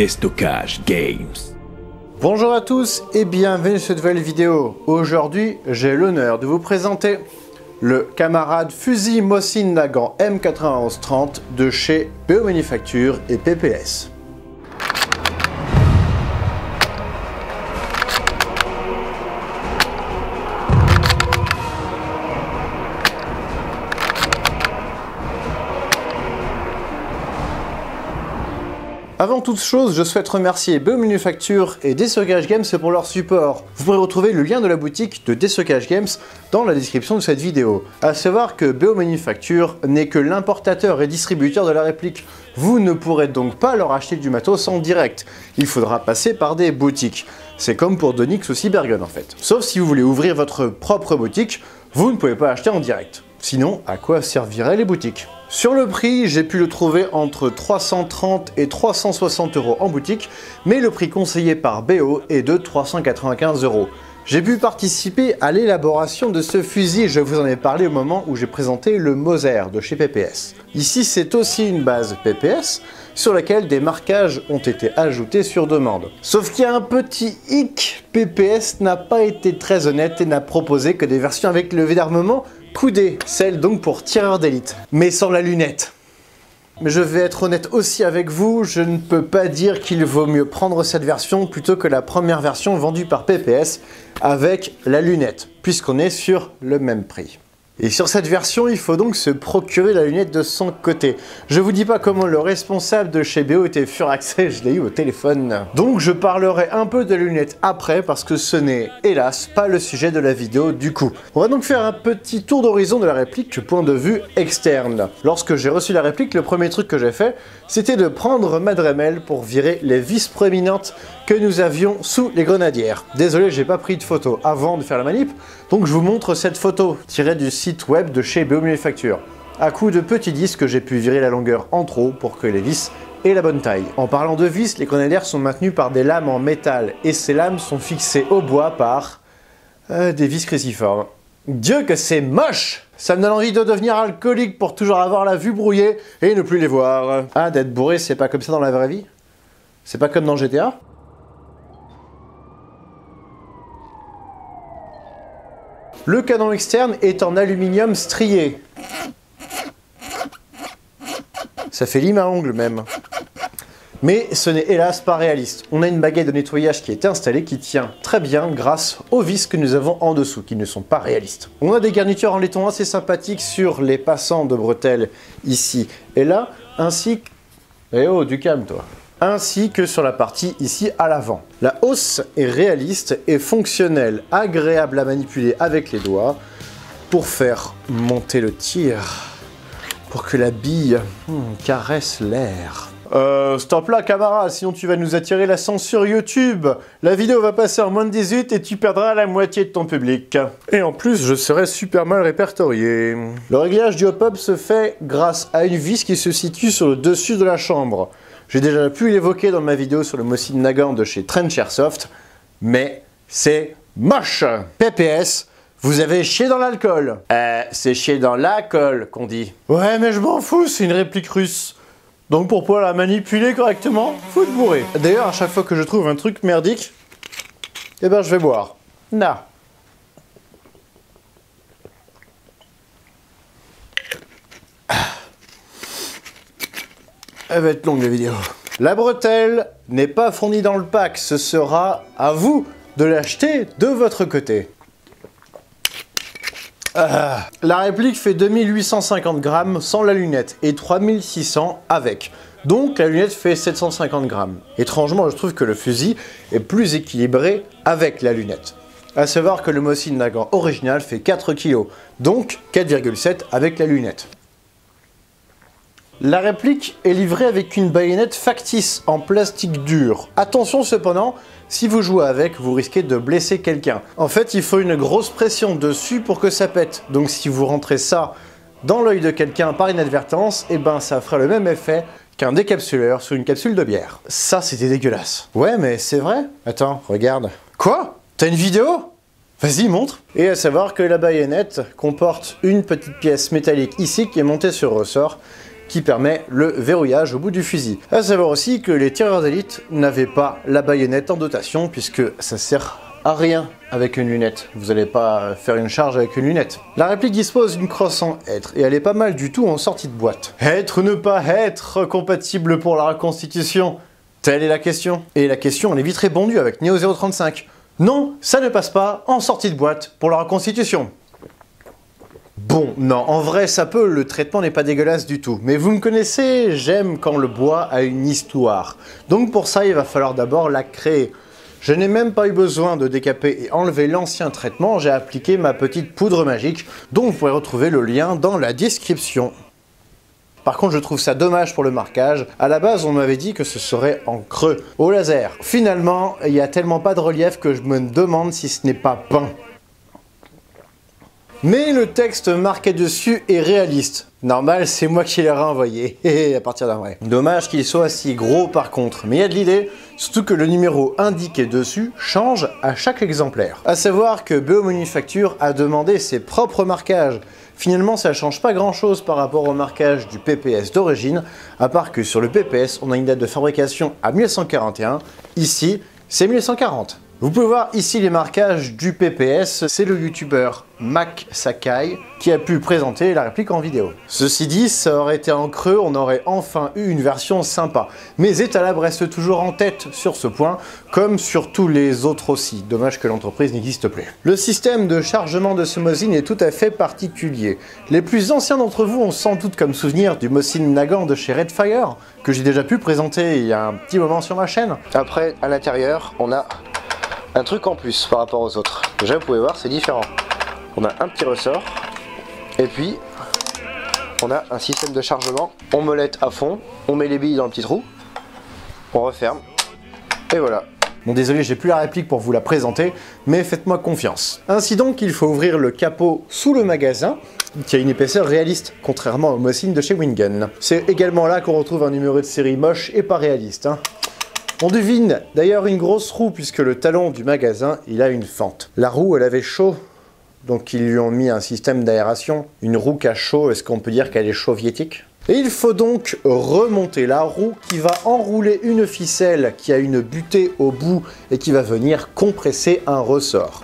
Déstockage Games. Bonjour à tous et bienvenue sur cette nouvelle vidéo. Aujourd'hui, j'ai l'honneur de vous présenter le camarade fusil Mosin Nagant M9130 de chez BO Manufacture et PPS. Avant toute chose, je souhaite remercier BO Manufacture et Déstockage Games pour leur support. Vous pourrez retrouver le lien de la boutique de Déstockage Games dans la description de cette vidéo. A savoir que BO Manufacture n'est que l'importateur et distributeur de la réplique. Vous ne pourrez donc pas leur acheter du matos en direct. Il faudra passer par des boutiques. C'est comme pour Donix ou Cybergun en fait. Sauf si vous voulez ouvrir votre propre boutique, vous ne pouvez pas acheter en direct. Sinon, à quoi serviraient les boutiques? Sur le prix, j'ai pu le trouver entre 330 et 360 € en boutique, mais le prix conseillé par BO est de 395 €. J'ai pu participer à l'élaboration de ce fusil, je vous en ai parlé au moment où j'ai présenté le Moser de chez PPS. Ici, c'est aussi une base PPS, sur laquelle des marquages ont été ajoutés sur demande. Sauf qu'il y a un petit hic, PPS n'a pas été très honnête et n'a proposé que des versions avec levée d'armement coudée, celle donc pour tireur d'élite, mais sans la lunette. Mais je vais être honnête aussi avec vous, je ne peux pas dire qu'il vaut mieux prendre cette version plutôt que la première version vendue par PPS avec la lunette, puisqu'on est sur le même prix. Et sur cette version, il faut donc se procurer la lunette de son côté. Je vous dis pas comment le responsable de chez BO était furaxé, je l'ai eu au téléphone. Donc je parlerai un peu de la lunette après, parce que ce n'est, hélas, pas le sujet de la vidéo du coup. On va donc faire un petit tour d'horizon de la réplique du point de vue externe. Lorsque j'ai reçu la réplique, le premier truc que j'ai fait, c'était de prendre ma Dremel pour virer les vis proéminentes que nous avions sous les grenadières. Désolé, j'ai pas pris de photo avant de faire la manip, donc je vous montre cette photo tirée du site web de chez BO Manufacture. À coup de petits disques, j'ai pu virer la longueur en trop pour que les vis aient la bonne taille. En parlant de vis, les grenadières sont maintenues par des lames en métal et ces lames sont fixées au bois par des vis cruciformes. Dieu que c'est moche! Ça me donne envie de devenir alcoolique pour toujours avoir la vue brouillée et ne plus les voir. Ah, d'être bourré, c'est pas comme ça dans la vraie vie? C'est pas comme dans GTA? Le canon externe est en aluminium strié. Ça fait lime à ongles même. Mais ce n'est hélas pas réaliste. On a une baguette de nettoyage qui est installée qui tient très bien grâce aux vis que nous avons en dessous, qui ne sont pas réalistes. On a des garnitures en laiton assez sympathiques sur les passants de bretelles ici et là, ainsi que... Eh oh, du calme toi. Ainsi que sur la partie ici à l'avant. La hausse est réaliste et fonctionnelle, agréable à manipuler avec les doigts pour faire monter le tir, pour que la bille caresse l'air. Stop là camarade, sinon tu vas nous attirer la censure YouTube. La vidéo va passer en moins de 18 et tu perdras la moitié de ton public. Et en plus, je serai super mal répertorié. Le réglage du hop-up se fait grâce à une vis qui se situe sur le dessus de la chambre. J'ai déjà pu l'évoquer dans ma vidéo sur le Mosin Nagant de chez Trench Airsoft, mais c'est moche. PPS, vous avez chié dans l'alcool. C'est chier dans l'alcool qu'on dit. Ouais, mais je m'en fous, c'est une réplique russe. Donc pour pouvoir la manipuler correctement, faut te bourrer. D'ailleurs, à chaque fois que je trouve un truc merdique, eh ben je vais boire. Na. Elle va être longue la vidéo. La bretelle n'est pas fournie dans le pack, ce sera à vous de l'acheter de votre côté. La réplique fait 2850 grammes sans la lunette et 3600 avec. Donc la lunette fait 750 grammes. Étrangement, je trouve que le fusil est plus équilibré avec la lunette. A savoir que le Mosin Nagant original fait 4 kg, donc 4,7 avec la lunette. La réplique est livrée avec une baïonnette factice en plastique dur. Attention cependant, si vous jouez avec, vous risquez de blesser quelqu'un. En fait, il faut une grosse pression dessus pour que ça pète. Donc si vous rentrez ça dans l'œil de quelqu'un par inadvertance, eh ben ça fera le même effet qu'un décapsuleur sur une capsule de bière. Ça, c'était dégueulasse. Ouais, mais c'est vrai. Attends, regarde. Quoi? T'as une vidéo? Vas-y, montre. Et à savoir que la baïonnette comporte une petite pièce métallique ici qui est montée sur ressort, qui permet le verrouillage au bout du fusil. À savoir aussi que les tireurs d'élite n'avaient pas la baïonnette en dotation puisque ça sert à rien avec une lunette. Vous n'allez pas faire une charge avec une lunette. La réplique dispose d'une crosse en hêtre et elle est pas mal du tout en sortie de boîte. Être ou ne pas être compatible pour la reconstitution? Telle est la question. Et la question elle est vite répondue avec Neo 035. Non, ça ne passe pas en sortie de boîte pour la reconstitution. Bon, non, en vrai ça peut, le traitement n'est pas dégueulasse du tout. Mais vous me connaissez, j'aime quand le bois a une histoire. Donc pour ça il va falloir d'abord la créer. Je n'ai même pas eu besoin de décaper et enlever l'ancien traitement, j'ai appliqué ma petite poudre magique, dont vous pourrez retrouver le lien dans la description. Par contre, je trouve ça dommage pour le marquage. À la base, on m'avait dit que ce serait en creux, au laser. Finalement, il n'y a tellement pas de relief que je me demande si ce n'est pas peint. Mais le texte marqué dessus est réaliste. Normal, c'est moi qui l'ai renvoyé, à partir d'un vrai. Dommage qu'il soit si gros par contre, mais il y a de l'idée, surtout que le numéro indiqué dessus change à chaque exemplaire. A savoir que BO Manufacture a demandé ses propres marquages. Finalement, ça change pas grand chose par rapport au marquage du PPS d'origine, à part que sur le PPS, on a une date de fabrication à 1941, ici, c'est 1940. Vous pouvez voir ici les marquages du PPS, c'est le youtubeur Mac Sakai qui a pu présenter la réplique en vidéo. Ceci dit, ça aurait été en creux, on aurait enfin eu une version sympa. Mais Etalab reste toujours en tête sur ce point, comme sur tous les autres aussi. Dommage que l'entreprise n'existe plus. Le système de chargement de ce Mosin est tout à fait particulier. Les plus anciens d'entre vous ont sans doute comme souvenir du Mosin Nagant de chez Redfire, que j'ai déjà pu présenter il y a un petit moment sur ma chaîne. Après, à l'intérieur, on a un truc en plus par rapport aux autres. Déjà, vous pouvez voir, c'est différent. On a un petit ressort, et puis on a un système de chargement. On molette à fond, on met les billes dans le petit trou, on referme, et voilà. Bon, désolé, j'ai plus la réplique pour vous la présenter, mais faites-moi confiance. Ainsi donc, il faut ouvrir le capot sous le magasin, qui a une épaisseur réaliste, contrairement au Mosin de chez Wingen. C'est également là qu'on retrouve un numéro de série moche et pas réaliste, hein. On devine d'ailleurs une grosse roue puisque le talon du magasin, il a une fente. La roue, elle avait chaud, donc ils lui ont mis un système d'aération. Une roue qui a chaud, est-ce qu'on peut dire qu'elle est soviétique? Et il faut donc remonter la roue qui va enrouler une ficelle qui a une butée au bout et qui va venir compresser un ressort.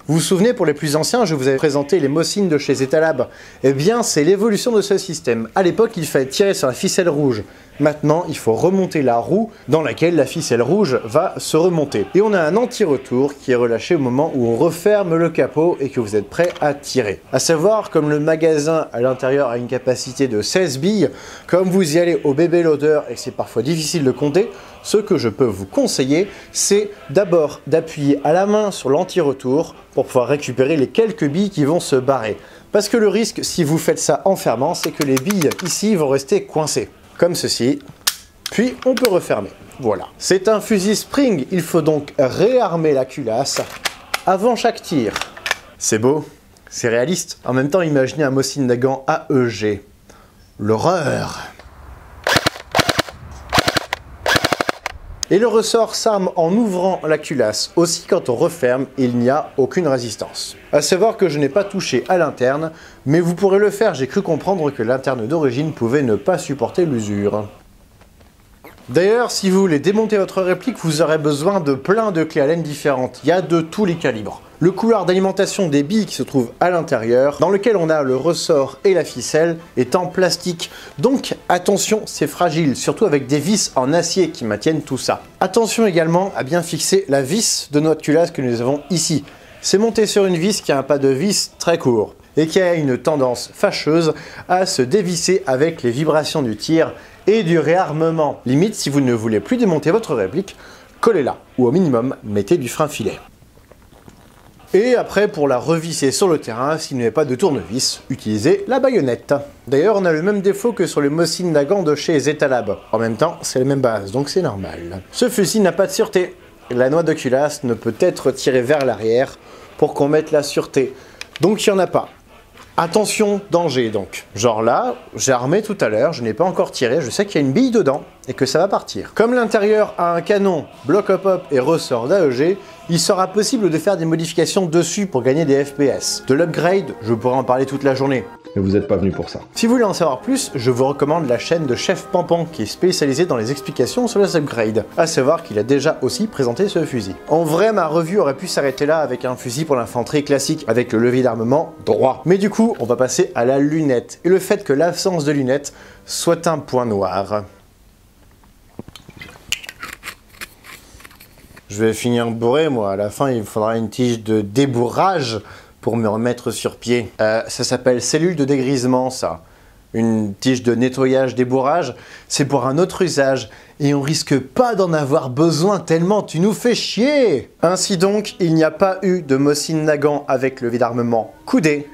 Vous vous souvenez, pour les plus anciens, je vous avais présenté les Mosin de chez Etalab. Eh bien, c'est l'évolution de ce système. À l'époque, il fallait tirer sur la ficelle rouge. Maintenant, il faut remonter la roue dans laquelle la ficelle rouge va se remonter. Et on a un anti-retour qui est relâché au moment où on referme le capot et que vous êtes prêt à tirer. À savoir, comme le magasin à l'intérieur a une capacité de 16 billes, comme vous y allez au bébé loader et que c'est parfois difficile de compter, ce que je peux vous conseiller, c'est d'abord d'appuyer à la main sur l'anti-retour pour pouvoir récupérer les quelques billes qui vont se barrer. Parce que le risque, si vous faites ça en fermant, c'est que les billes ici vont rester coincées. Comme ceci, puis on peut refermer. Voilà. C'est un fusil spring, il faut donc réarmer la culasse avant chaque tir. C'est beau, c'est réaliste. En même temps, imaginez un Mosin Nagant AEG. L'horreur! Et le ressort s'arme en ouvrant la culasse. Aussi, quand on referme, il n'y a aucune résistance. À savoir que je n'ai pas touché à l'interne, mais vous pourrez le faire, j'ai cru comprendre que l'interne d'origine pouvait ne pas supporter l'usure. D'ailleurs, si vous voulez démonter votre réplique, vous aurez besoin de plein de clés Allen différentes. Il y a de tous les calibres. Le couloir d'alimentation des billes qui se trouve à l'intérieur, dans lequel on a le ressort et la ficelle, est en plastique. Donc attention, c'est fragile, surtout avec des vis en acier qui maintiennent tout ça. Attention également à bien fixer la vis de notre culasse que nous avons ici. C'est monté sur une vis qui a un pas de vis très court et qui a une tendance fâcheuse à se dévisser avec les vibrations du tir et du réarmement. Limite, si vous ne voulez plus démonter votre réplique, collez-la, ou au minimum, mettez du frein-filet. Et après, pour la revisser sur le terrain, s'il n'y avait pas de tournevis, utilisez la baïonnette. D'ailleurs, on a le même défaut que sur les Mosin Nagant de chez Etalab. En même temps, c'est la même base, donc c'est normal. Ce fusil n'a pas de sûreté. La noix de culasse ne peut être tirée vers l'arrière pour qu'on mette la sûreté. Donc il n'y en a pas. Attention, danger donc. Genre là, j'ai armé tout à l'heure, je n'ai pas encore tiré, je sais qu'il y a une bille dedans et que ça va partir. Comme l'intérieur a un canon, bloc hop-up et ressort d'AEG, il sera possible de faire des modifications dessus pour gagner des FPS. De l'upgrade, je pourrais en parler toute la journée. mais vous n'êtes pas venu pour ça. Si vous voulez en savoir plus, je vous recommande la chaîne de Chef Pampan qui est spécialisée dans les explications sur les upgrades. À savoir qu'il a déjà aussi présenté ce fusil. En vrai, ma revue aurait pu s'arrêter là avec un fusil pour l'infanterie classique avec le levier d'armement droit. Mais du coup, on va passer à la lunette et le fait que l'absence de lunettes soit un point noir. Je vais finir bourré, moi. À la fin, il me faudra une tige de débourrage pour me remettre sur pied. Ça s'appelle cellule de dégrisement, ça. Une tige de nettoyage débourrage, c'est pour un autre usage. Et on risque pas d'en avoir besoin tellement tu nous fais chier. Ainsi donc, il n'y a pas eu de Mosin Nagant avec levier d'armement coudé,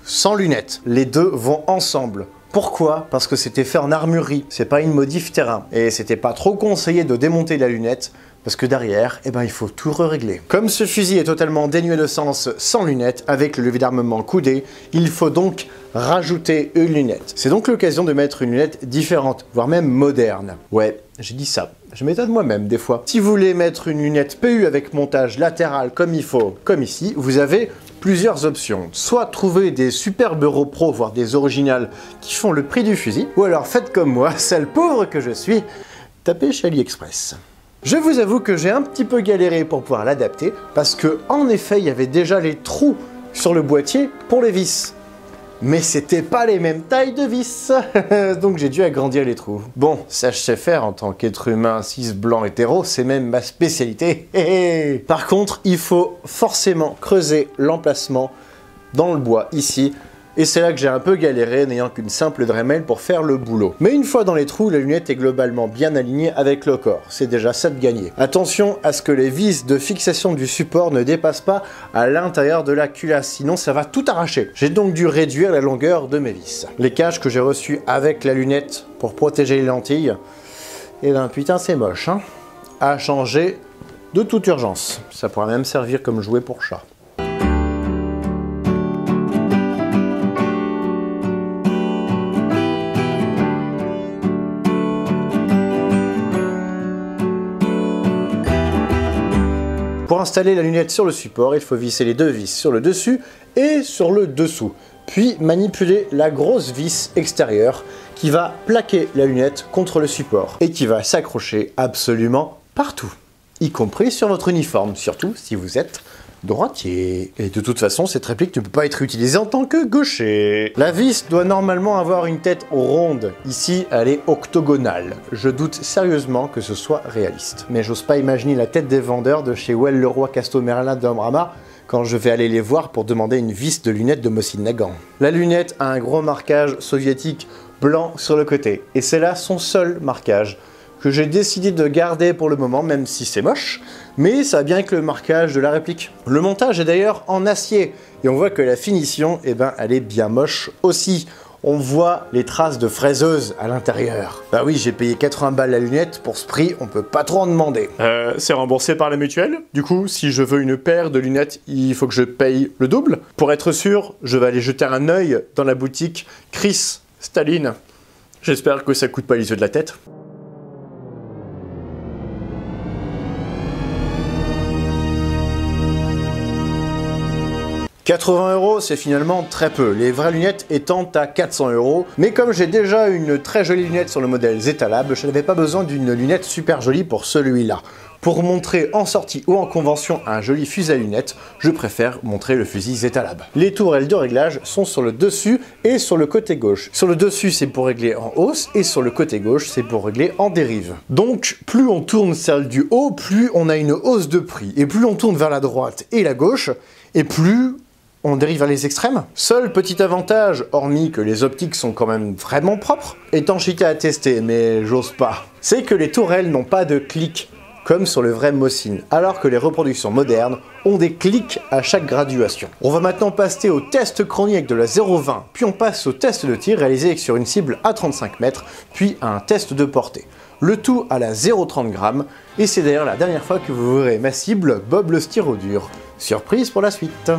sans lunettes. Les deux vont ensemble. Pourquoi? Parce que c'était fait en armurerie, c'est pas une modif terrain. Et c'était pas trop conseillé de démonter la lunette, parce que derrière, eh ben, il faut tout régler. Comme ce fusil est totalement dénué de sens sans lunettes, avec le levier d'armement coudé, il faut donc rajouter une lunette. C'est donc l'occasion de mettre une lunette différente, voire même moderne. Ouais, j'ai dit ça. Je m'étonne moi-même des fois. Si vous voulez mettre une lunette PU avec montage latéral comme il faut, comme ici, vous avez plusieurs options. Soit trouver des superbes Euro Pro, voire des originales qui font le prix du fusil, ou alors faites comme moi, sale pauvre que je suis, tapez chez AliExpress. Je vous avoue que j'ai un petit peu galéré pour pouvoir l'adapter, parce que en effet, il y avait déjà les trous sur le boîtier pour les vis. Mais c'était pas les mêmes tailles de vis, donc j'ai dû agrandir les trous. Bon, ça je sais faire en tant qu'être humain cis blanc hétéro, c'est même ma spécialité. Par contre, il faut forcément creuser l'emplacement dans le bois ici, et c'est là que j'ai un peu galéré, n'ayant qu'une simple Dremel pour faire le boulot. Mais une fois dans les trous, la lunette est globalement bien alignée avec le corps, c'est déjà ça de gagné. Attention à ce que les vis de fixation du support ne dépassent pas à l'intérieur de la culasse, sinon ça va tout arracher. J'ai donc dû réduire la longueur de mes vis. Les caches que j'ai reçues avec la lunette pour protéger les lentilles, et ben putain c'est moche, hein. À changer de toute urgence. Ça pourrait même servir comme jouet pour chat. Pour installer la lunette sur le support, il faut visser les deux vis sur le dessus et sur le dessous, puis manipuler la grosse vis extérieure qui va plaquer la lunette contre le support et qui va s'accrocher absolument partout, y compris sur votre uniforme, surtout si vous êtes droitier. Et de toute façon, cette réplique ne peut pas être utilisée en tant que gaucher. La vis doit normalement avoir une tête ronde. Ici, elle est octogonale. Je doute sérieusement que ce soit réaliste. Mais j'ose pas imaginer la tête des vendeurs de chez Well Leroy Casto Merlin d'Amrama quand je vais aller les voir pour demander une vis de lunettes de Mosin Nagant. La lunette a un gros marquage soviétique blanc sur le côté. Et c'est là son seul marquage, que j'ai décidé de garder pour le moment, même si c'est moche, mais ça va bien avec le marquage de la réplique. Le montage est d'ailleurs en acier, et on voit que la finition, eh ben, elle est bien moche aussi. On voit les traces de fraiseuse à l'intérieur. Bah oui, j'ai payé 80 balles la lunette, pour ce prix, on peut pas trop en demander. C'est remboursé par la mutuelle. Du coup, si je veux une paire de lunettes, il faut que je paye le double. Pour être sûr, je vais aller jeter un œil dans la boutique Chris Staline. J'espère que ça coûte pas les yeux de la tête. 80 €, c'est finalement très peu, les vraies lunettes étant à 400 €, mais comme j'ai déjà une très jolie lunette sur le modèle Zetalab, je n'avais pas besoin d'une lunette super jolie pour celui-là. Pour montrer en sortie ou en convention un joli fusil à lunettes, je préfère montrer le fusil Zetalab. Les tourelles de réglage sont sur le dessus et sur le côté gauche. Sur le dessus, c'est pour régler en hausse, et sur le côté gauche, c'est pour régler en dérive. Donc, plus on tourne celle du haut, plus on a une hausse de prix, et plus on tourne vers la droite et la gauche, et plus on dérive vers les extrêmes. Seul petit avantage, hormis que les optiques sont quand même vraiment propres, étanchéité à tester, mais j'ose pas, c'est que les tourelles n'ont pas de clic, comme sur le vrai Mosin, alors que les reproductions modernes ont des clics à chaque graduation. On va maintenant passer au test chronique de la 0,20, puis on passe au test de tir réalisé sur une cible à 35 mètres, puis à un test de portée. Le tout à la 0,30 g, et c'est d'ailleurs la dernière fois que vous verrez ma cible, Bob le styro dur. Surprise pour la suite.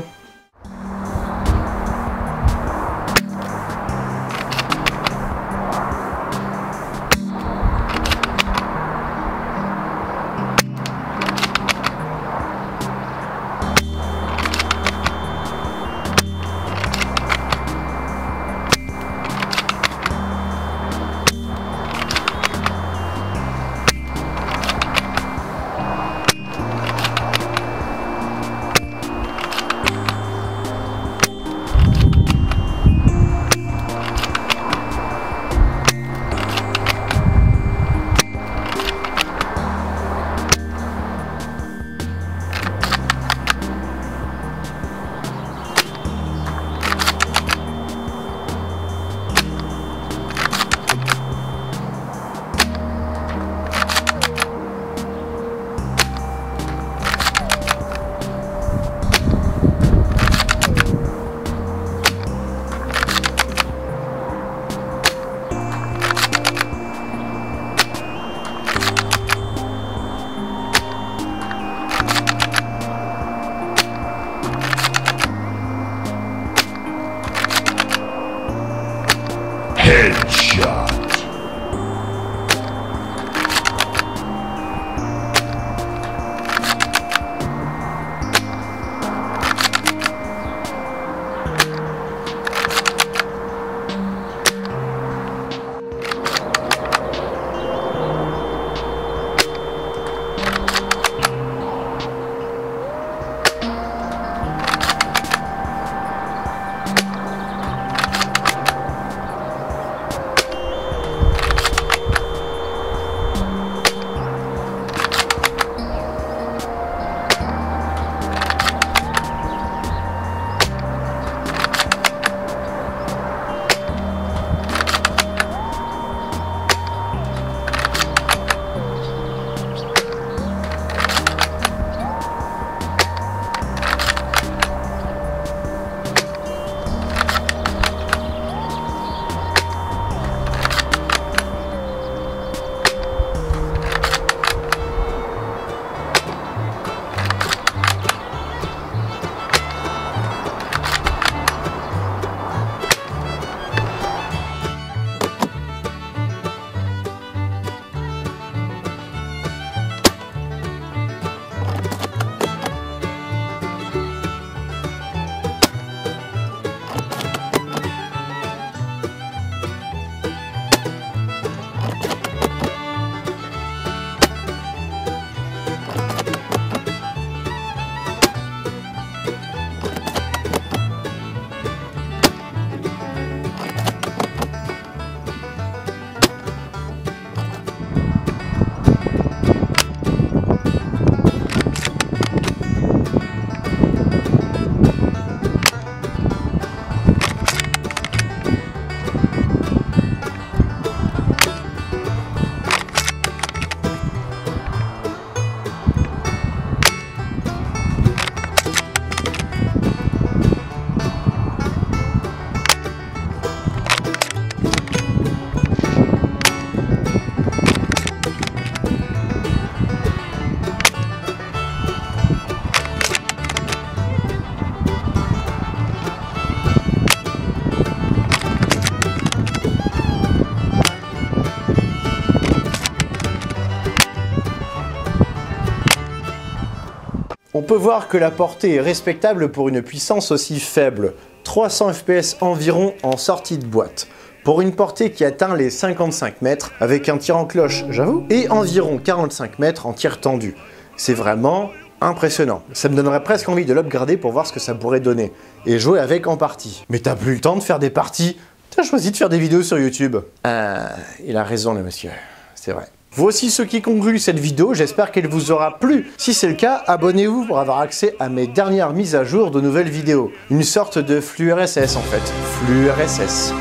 On peut voir que la portée est respectable pour une puissance aussi faible, 300 fps environ en sortie de boîte, pour une portée qui atteint les 55 mètres avec un tir en cloche, j'avoue, et environ 45 mètres en tir tendu. C'est vraiment impressionnant. Ça me donnerait presque envie de l'upgrader pour voir ce que ça pourrait donner, et jouer avec en partie. Mais t'as plus le temps de faire des parties, t'as choisi de faire des vidéos sur YouTube. Il a raison le monsieur, c'est vrai. Voici ce qui conclut cette vidéo, j'espère qu'elle vous aura plu. Si c'est le cas, abonnez-vous pour avoir accès à mes dernières mises à jour de nouvelles vidéos. Une sorte de flux RSS en fait. Flux RSS.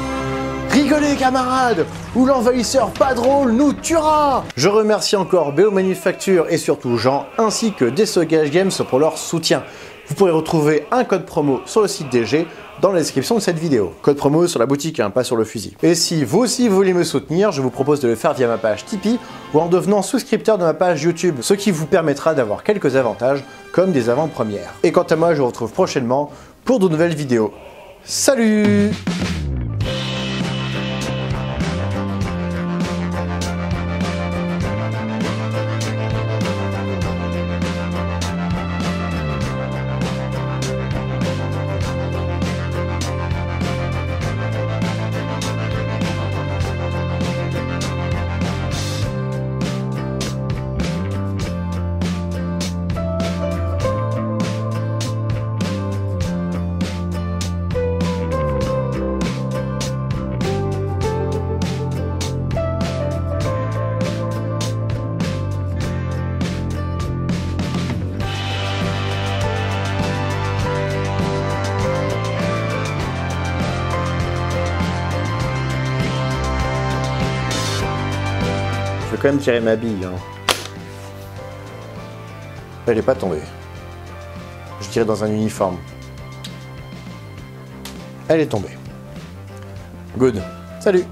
Rigolez camarades, ou l'envahisseur pas drôle nous tuera. Je remercie encore BO Manufacture et surtout Jean, ainsi que Desogage Games pour leur soutien. Vous pourrez retrouver un code promo sur le site DG dans la description de cette vidéo. Code promo sur la boutique, hein, pas sur le fusil. Et si vous aussi voulez me soutenir, je vous propose de le faire via ma page Tipeee ou en devenant souscripteur de ma page YouTube, ce qui vous permettra d'avoir quelques avantages comme des avant-premières. Et quant à moi, je vous retrouve prochainement pour de nouvelles vidéos. Salut! Je vais quand même tirer ma bille. Hein. Elle est pas tombée. Je tirais dans un uniforme. Elle est tombée. Good. Salut!